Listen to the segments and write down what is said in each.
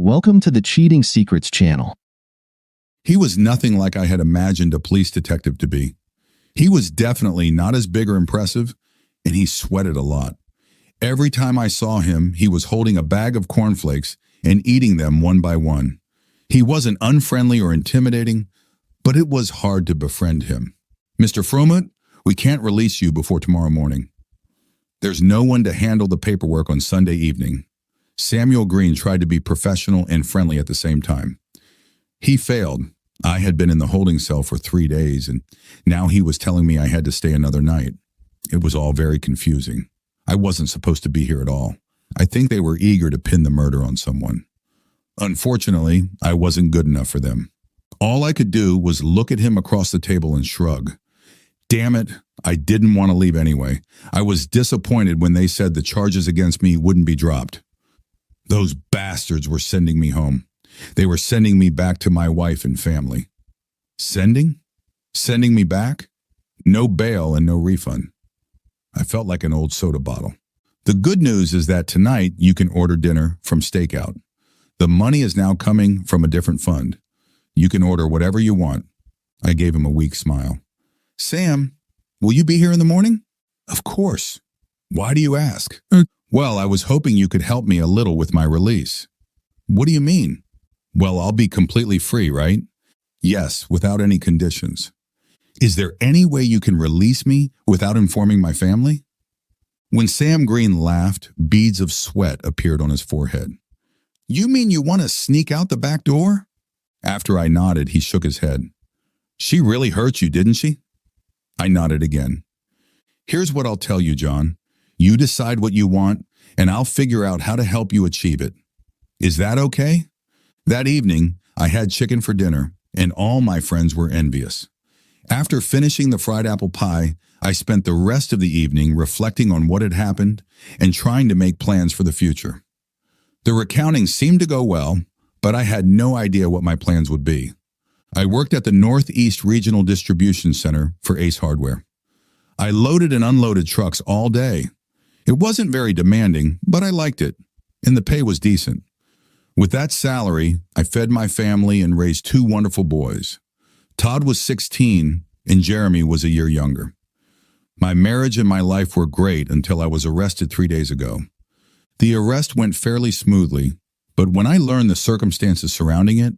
Welcome to the Cheating Secrets channel. He was nothing like I had imagined a police detective to be. He was definitely not as big or impressive, and he sweated a lot. Every time I saw him, he was holding a bag of cornflakes and eating them one by one. He wasn't unfriendly or intimidating, but it was hard to befriend him. "Mr. Fromut, we can't release you before tomorrow morning. There's no one to handle the paperwork on Sunday evening." Samuel Green tried to be professional and friendly at the same time. He failed. I had been in the holding cell for 3 days, and now he was telling me I had to stay another night. It was all very confusing. I wasn't supposed to be here at all. I think they were eager to pin the murder on someone. Unfortunately, I wasn't good enough for them. All I could do was look at him across the table and shrug. Damn it, I didn't want to leave anyway. I was disappointed when they said the charges against me wouldn't be dropped. Those bastards were sending me home. They were sending me back to my wife and family. Sending? Sending me back? No bail and no refund. I felt like an old soda bottle. The good news is that tonight you can order dinner from Stakeout. The money is now coming from a different fund. You can order whatever you want. I gave him a weak smile. "Sam, will you be here in the morning?" "Of course. Why do you ask?" "Well, I was hoping you could help me a little with my release." "What do you mean?" "Well, I'll be completely free, right?" "Yes, without any conditions." "Is there any way you can release me without informing my family?" When Sam Green laughed, beads of sweat appeared on his forehead. "You mean you want to sneak out the back door?" After I nodded, he shook his head. "She really hurt you, didn't she?" I nodded again. "Here's what I'll tell you, John. You decide what you want, and I'll figure out how to help you achieve it. Is that okay?" That evening, I had chicken for dinner, and all my friends were envious. After finishing the fried apple pie, I spent the rest of the evening reflecting on what had happened and trying to make plans for the future. The recounting seemed to go well, but I had no idea what my plans would be. I worked at the Northeast Regional Distribution Center for Ace Hardware. I loaded and unloaded trucks all day. It wasn't very demanding, but I liked it, and the pay was decent. With that salary, I fed my family and raised 2 wonderful boys. Todd was 16, and Jeremy was a year younger. My marriage and my life were great until I was arrested 3 days ago. The arrest went fairly smoothly, but when I learned the circumstances surrounding it,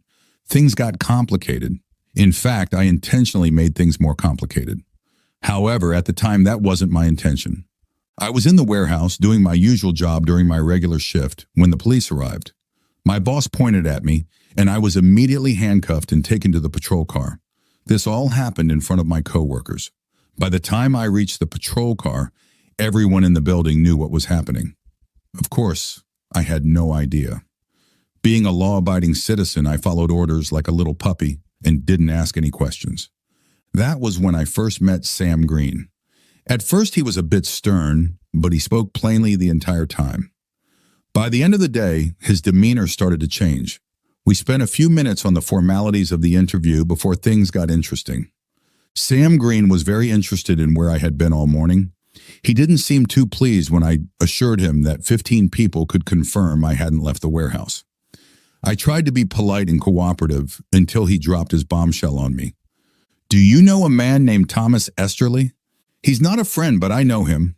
things got complicated. In fact, I intentionally made things more complicated. However, at the time, that wasn't my intention. I was in the warehouse doing my usual job during my regular shift when the police arrived. My boss pointed at me, and I was immediately handcuffed and taken to the patrol car. This all happened in front of my coworkers. By the time I reached the patrol car, everyone in the building knew what was happening. Of course, I had no idea. Being a law-abiding citizen, I followed orders like a little puppy and didn't ask any questions. That was when I first met Sam Green. At first, he was a bit stern, but he spoke plainly the entire time. By the end of the day, his demeanor started to change. We spent a few minutes on the formalities of the interview before things got interesting. Sam Green was very interested in where I had been all morning. He didn't seem too pleased when I assured him that 15 people could confirm I hadn't left the warehouse. I tried to be polite and cooperative until he dropped his bombshell on me. "Do you know a man named Thomas Esterly?" "He's not a friend, but I know him."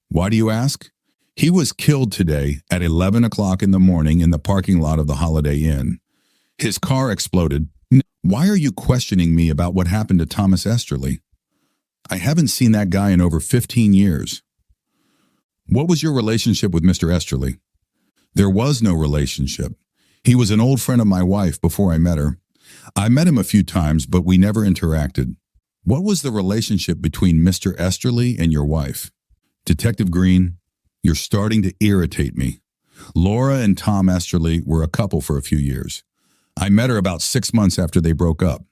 "Why do you ask?" "He was killed today at 11 o'clock in the morning in the parking lot of the Holiday Inn. His car exploded." "Why are you questioning me about what happened to Thomas Esterly?" "I haven't seen that guy in over 15 years. "What was your relationship with Mr. Esterly?" "There was no relationship. He was an old friend of my wife before I met her. I met him a few times, but we never interacted." "What was the relationship between Mr. Esterly and your wife?" "Detective Green, you're starting to irritate me. Laura and Tom Esterly were a couple for a few years. I met her about 6 months after they broke up.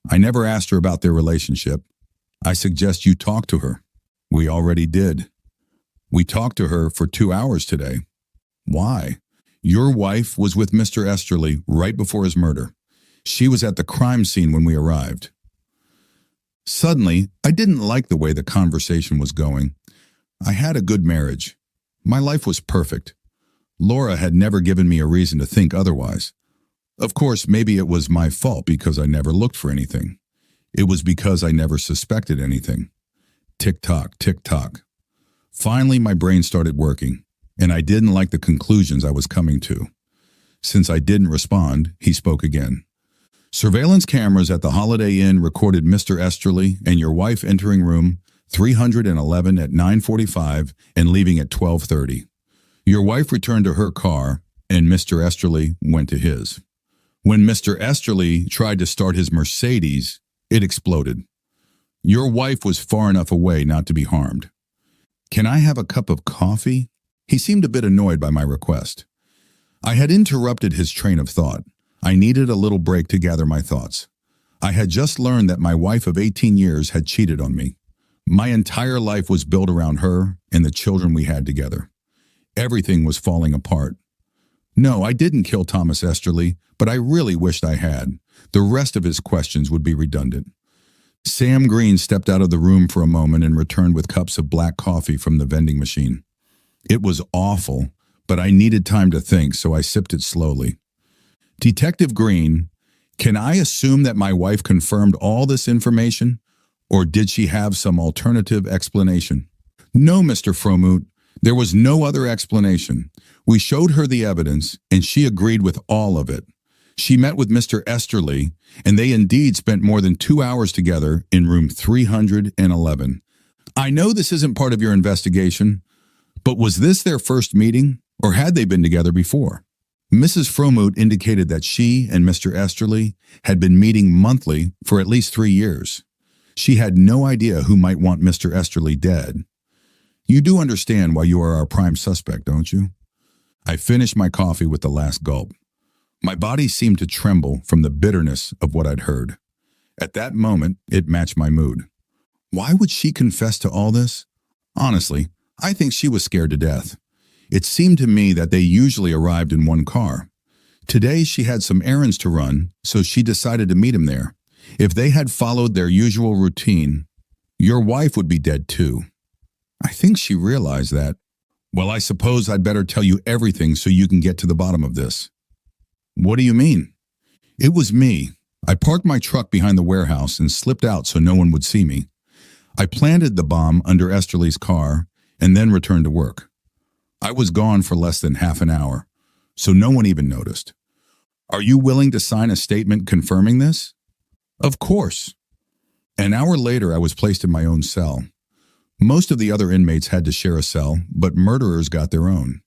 I never asked her about their relationship. I suggest you talk to her." "We already did. We talked to her for 2 hours today." "Why?" "Your wife was with Mr. Esterly right before his murder. She was at the crime scene when we arrived." Suddenly, I didn't like the way the conversation was going. I had a good marriage. My life was perfect. Laura had never given me a reason to think otherwise. Of course, maybe it was my fault because I never looked for anything. It was because I never suspected anything. Tick-tock, tick-tock. Finally, my brain started working, and I didn't like the conclusions I was coming to. Since I didn't respond, he spoke again. Surveillance cameras at the Holiday Inn recorded Mr. Esterly and your wife entering room 311 at 9:45 and leaving at 12:30. Your wife returned to her car, and Mr. Esterly went to his. When Mr. Esterly tried to start his Mercedes, it exploded. Your wife was far enough away not to be harmed. Can I have a cup of coffee? He seemed a bit annoyed by my request. I had interrupted his train of thought. I needed a little break to gather my thoughts. I had just learned that my wife of 18 years had cheated on me. My entire life was built around her and the children we had together. Everything was falling apart. No, I didn't kill Thomas Esterly, but I really wished I had. The rest of his questions would be redundant. Sam Green stepped out of the room for a moment and returned with cups of black coffee from the vending machine. It was awful, but I needed time to think, so I sipped it slowly. Detective Green, can I assume that my wife confirmed all this information, or did she have some alternative explanation? No, Mr. Fromuth, there was no other explanation. We showed her the evidence, and she agreed with all of it. She met with Mr. Esterly, and they indeed spent more than 2 hours together in room 311. I know this isn't part of your investigation, but was this their first meeting, or had they been together before? Mrs. Fromuth indicated that she and Mr. Esterly had been meeting monthly for at least 3 years. She had no idea who might want Mr. Esterly dead. You do understand why you are our prime suspect, don't you? I finished my coffee with the last gulp. My body seemed to tremble from the bitterness of what I'd heard. At that moment, it matched my mood. Why would she confess to all this? Honestly, I think she was scared to death. It seemed to me that they usually arrived in one car. Today, she had some errands to run, so she decided to meet him there. If they had followed their usual routine, your wife would be dead too. I think she realized that. Well, I suppose I'd better tell you everything so you can get to the bottom of this. What do you mean? It was me. I parked my truck behind the warehouse and slipped out so no one would see me. I planted the bomb under Esterly's car and then returned to work. I was gone for less than half an hour, so no one even noticed. Are you willing to sign a statement confirming this? Of course. An hour later, I was placed in my own cell. Most of the other inmates had to share a cell, but murderers got their own.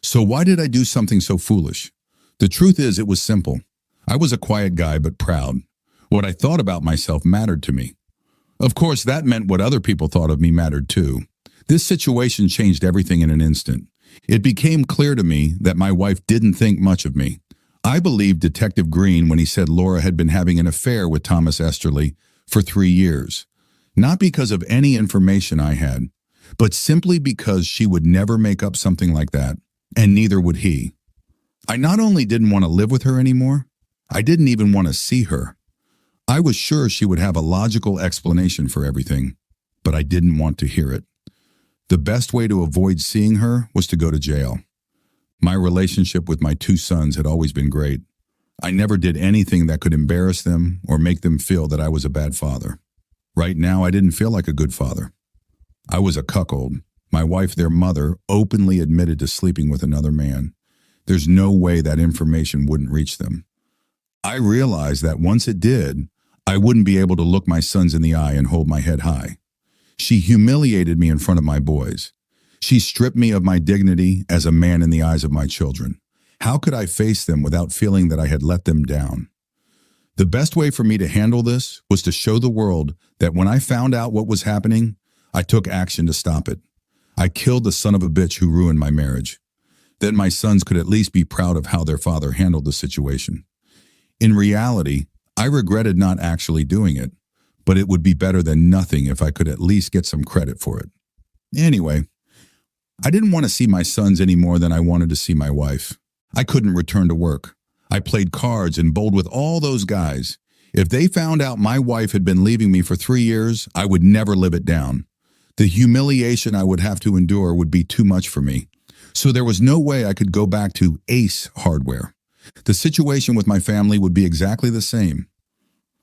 So why did I do something so foolish? The truth is, it was simple. I was a quiet guy, but proud. What I thought about myself mattered to me. Of course, that meant what other people thought of me mattered too. This situation changed everything in an instant. It became clear to me that my wife didn't think much of me. I believed Detective Green when he said Laura had been having an affair with Thomas Esterly for 3 years. Not because of any information I had, but simply because she would never make up something like that, and neither would he. I not only didn't want to live with her anymore, I didn't even want to see her. I was sure she would have a logical explanation for everything, but I didn't want to hear it. The best way to avoid seeing her was to go to jail. My relationship with my 2 sons had always been great. I never did anything that could embarrass them or make them feel that I was a bad father. Right now, I didn't feel like a good father. I was a cuckold. My wife, their mother, openly admitted to sleeping with another man. There's no way that information wouldn't reach them. I realized that once it did, I wouldn't be able to look my sons in the eye and hold my head high. She humiliated me in front of my boys. She stripped me of my dignity as a man in the eyes of my children. How could I face them without feeling that I had let them down? The best way for me to handle this was to show the world that when I found out what was happening, I took action to stop it. I killed the son of a bitch who ruined my marriage. Then my sons could at least be proud of how their father handled the situation. In reality, I regretted not actually doing it, but it would be better than nothing if I could at least get some credit for it. Anyway, I didn't want to see my sons any more than I wanted to see my wife. I couldn't return to work. I played cards and bowled with all those guys. If they found out my wife had been leaving me for 3 years, I would never live it down. The humiliation I would have to endure would be too much for me. So there was no way I could go back to Ace Hardware. The situation with my family would be exactly the same.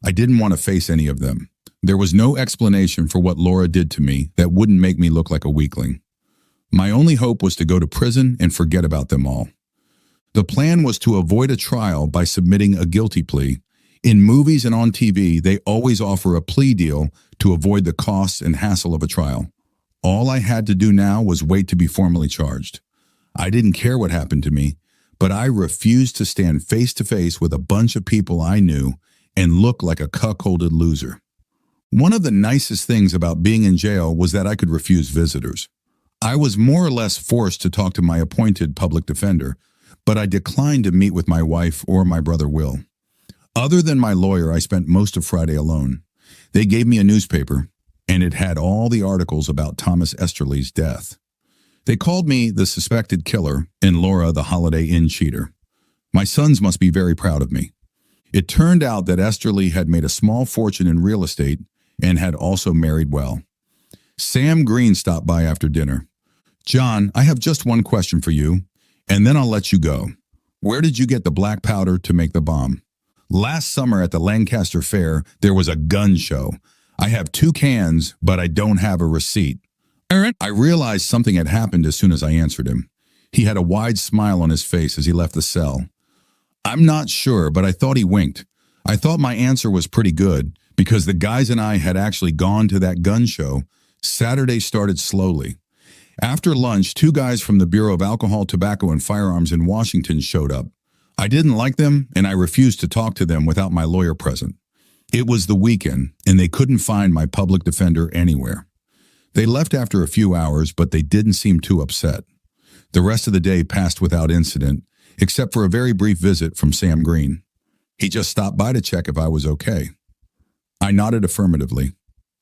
I didn't want to face any of them. There was no explanation for what Laura did to me that wouldn't make me look like a weakling. My only hope was to go to prison and forget about them all. The plan was to avoid a trial by submitting a guilty plea. In movies and on TV, they always offer a plea deal to avoid the costs and hassle of a trial. All I had to do now was wait to be formally charged. I didn't care what happened to me, but I refused to stand face to face with a bunch of people I knew and look like a cuckolded loser. One of the nicest things about being in jail was that I could refuse visitors. I was more or less forced to talk to my appointed public defender, but I declined to meet with my wife or my brother Will. Other than my lawyer, I spent most of Friday alone. They gave me a newspaper, and it had all the articles about Thomas Esterly's death. They called me the suspected killer and Laura the Holiday Inn cheater. My sons must be very proud of me. It turned out that Esterly had made a small fortune in real estate and had also married well. Sam Green stopped by after dinner. "John, I have just one question for you, and then I'll let you go. Where did you get the black powder to make the bomb?" "Last summer at the Lancaster Fair, there was a gun show. I have 2 cans, but I don't have a receipt." I realized something had happened as soon as I answered him. He had a wide smile on his face as he left the cell. I'm not sure, but I thought he winked. I thought my answer was pretty good because the guys and I had actually gone to that gun show. Saturday started slowly. After lunch, 2 guys from the Bureau of Alcohol, Tobacco, and Firearms in Washington showed up. I didn't like them, and I refused to talk to them without my lawyer present. It was the weekend, and they couldn't find my public defender anywhere. They left after a few hours, but they didn't seem too upset. The rest of the day passed without incident, except for a very brief visit from Sam Green. He just stopped by to check if I was okay. I nodded affirmatively.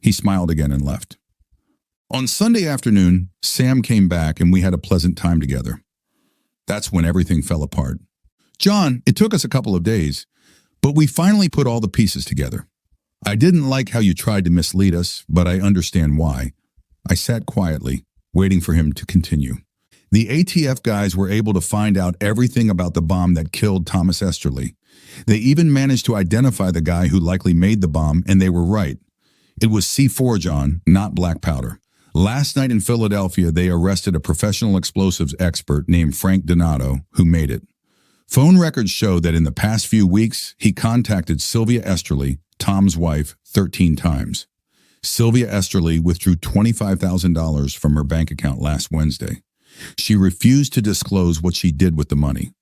He smiled again and left. On Sunday afternoon, Sam came back and we had a pleasant time together. That's when everything fell apart. "John, it took us a couple of days, but we finally put all the pieces together. I didn't like how you tried to mislead us, but I understand why." I sat quietly, waiting for him to continue. "The ATF guys were able to find out everything about the bomb that killed Thomas Esterly. They even managed to identify the guy who likely made the bomb, and they were right. It was C4, John, not black powder. Last night in Philadelphia, they arrested a professional explosives expert named Frank Donato, who made it. Phone records show that in the past few weeks, he contacted Sylvia Esterly, Tom's wife, 13 times. Sylvia Esterly withdrew $25,000 from her bank account last Wednesday. She refused to disclose what she did with the money.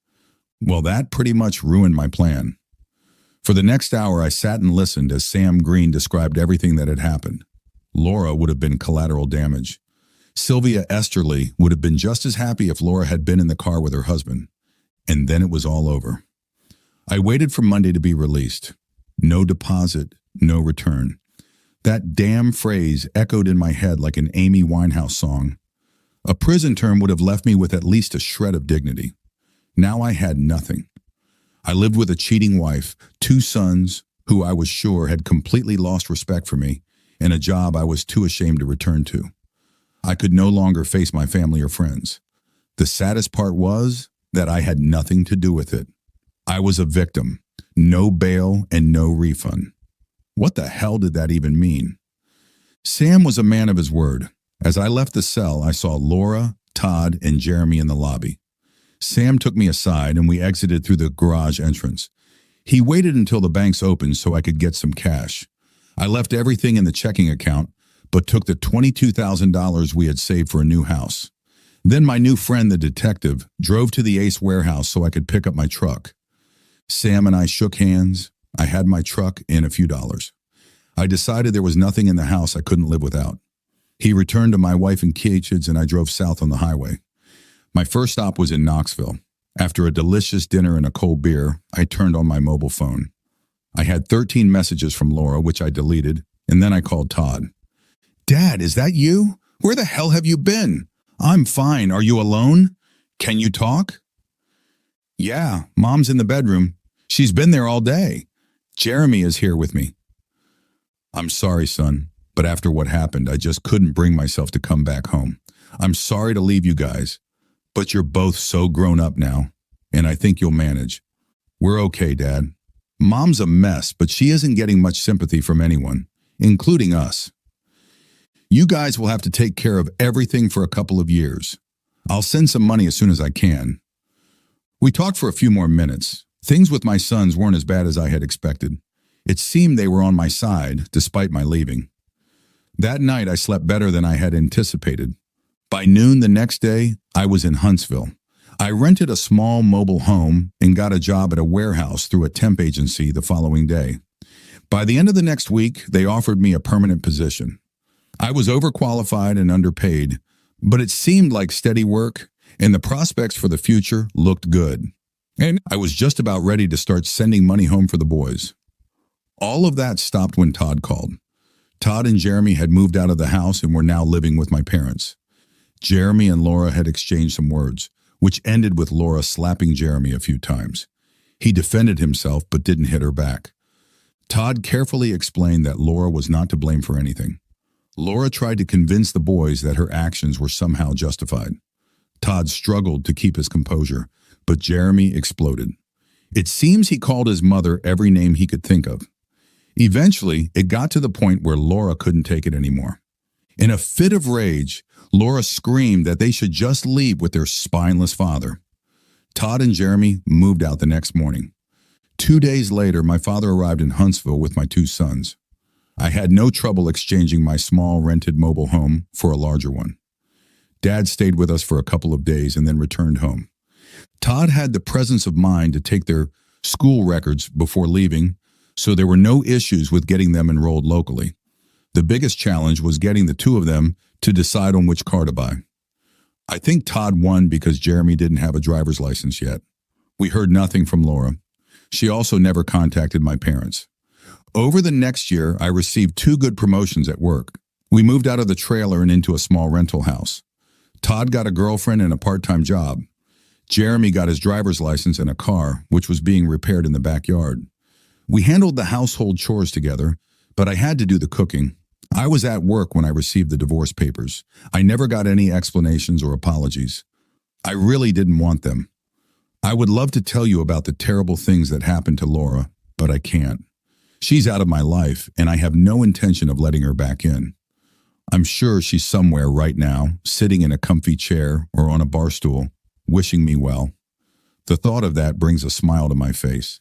Well, that pretty much ruined my plan. For the next hour, I sat and listened as Sam Green described everything that had happened. Laura would have been collateral damage. Sylvia Esterly would have been just as happy if Laura had been in the car with her husband. And then it was all over. I waited for Monday to be released. No deposit, no return. That damn phrase echoed in my head like an Amy Winehouse song. A prison term would have left me with at least a shred of dignity. Now I had nothing. I lived with a cheating wife, 2 sons who I was sure had completely lost respect for me, and a job I was too ashamed to return to. I could no longer face my family or friends. The saddest part was that I had nothing to do with it. I was a victim, no bail and no refund. What the hell did that even mean? Sam was a man of his word. As I left the cell, I saw Laura, Todd, and Jeremy in the lobby. Sam took me aside and we exited through the garage entrance. He waited until the banks opened so I could get some cash. I left everything in the checking account, but took the $22,000 we had saved for a new house. Then my new friend, the detective, drove to the Ace warehouse so I could pick up my truck. Sam and I shook hands. I had my truck and a few dollars. I decided there was nothing in the house I couldn't live without. He returned to my wife and kids, and I drove south on the highway. My first stop was in Knoxville. After a delicious dinner and a cold beer, I turned on my mobile phone. I had 13 messages from Laura, which I deleted, and then I called Todd. "Dad, is that you? Where the hell have you been?" "I'm fine. Are you alone? Can you talk?" "Yeah, Mom's in the bedroom. She's been there all day. Jeremy is here with me." "I'm sorry, son, but after what happened, I just couldn't bring myself to come back home. I'm sorry to leave you guys, But you're both so grown up now, and I think you'll manage. We're okay, Dad. Mom's a mess, but she isn't getting much sympathy from anyone, including us. You guys will have to take care of everything for a couple of years. I'll send some money as soon as I can. We talked for a few more minutes. Things with my sons weren't as bad as I had expected. It seemed they were on my side, despite my leaving. That night, I slept better than I had anticipated. By noon the next day, I was in Huntsville. I rented a small mobile home and got a job at a warehouse through a temp agency the following day. By the end of the next week, they offered me a permanent position. I was overqualified and underpaid, but it seemed like steady work, and the prospects for the future looked good. And I was just about ready to start sending money home for the boys. All of that stopped when Todd called. Todd and Jeremy had moved out of the house and were now living with my parents. Jeremy and Laura had exchanged some words, which ended with Laura slapping Jeremy a few times. He defended himself but didn't hit her back. Todd carefully explained that Laura was not to blame for anything. Laura tried to convince the boys that her actions were somehow justified. Todd struggled to keep his composure, but Jeremy exploded. It seems he called his mother every name he could think of. Eventually, it got to the point where Laura couldn't take it anymore. In a fit of rage, Laura screamed that they should just leave with their spineless father. Todd and Jeremy moved out the next morning. 2 days later, my father arrived in Huntsville with my 2 sons. I had no trouble exchanging my small rented mobile home for a larger one. Dad stayed with us for a couple of days and then returned home. Todd had the presence of mind to take their school records before leaving, so there were no issues with getting them enrolled locally. The biggest challenge was getting the 2 of them to decide on which car to buy. I think Todd won because Jeremy didn't have a driver's license yet. We heard nothing from Laura. She also never contacted my parents. Over the next year, I received 2 good promotions at work. We moved out of the trailer and into a small rental house. Todd got a girlfriend and a part-time job. Jeremy got his driver's license and a car, which was being repaired in the backyard. We handled the household chores together, but I had to do the cooking. I was at work when I received the divorce papers. I never got any explanations or apologies. I really didn't want them. I would love to tell you about the terrible things that happened to Laura, but I can't. She's out of my life, and I have no intention of letting her back in. I'm sure she's somewhere right now, sitting in a comfy chair or on a bar stool, wishing me well. The thought of that brings a smile to my face.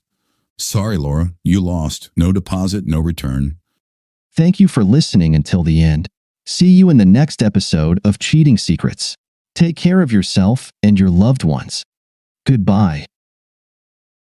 Sorry, Laura, you lost. No deposit, no return. Thank you for listening until the end. See you in the next episode of Cheating Secrets. Take care of yourself and your loved ones. Goodbye.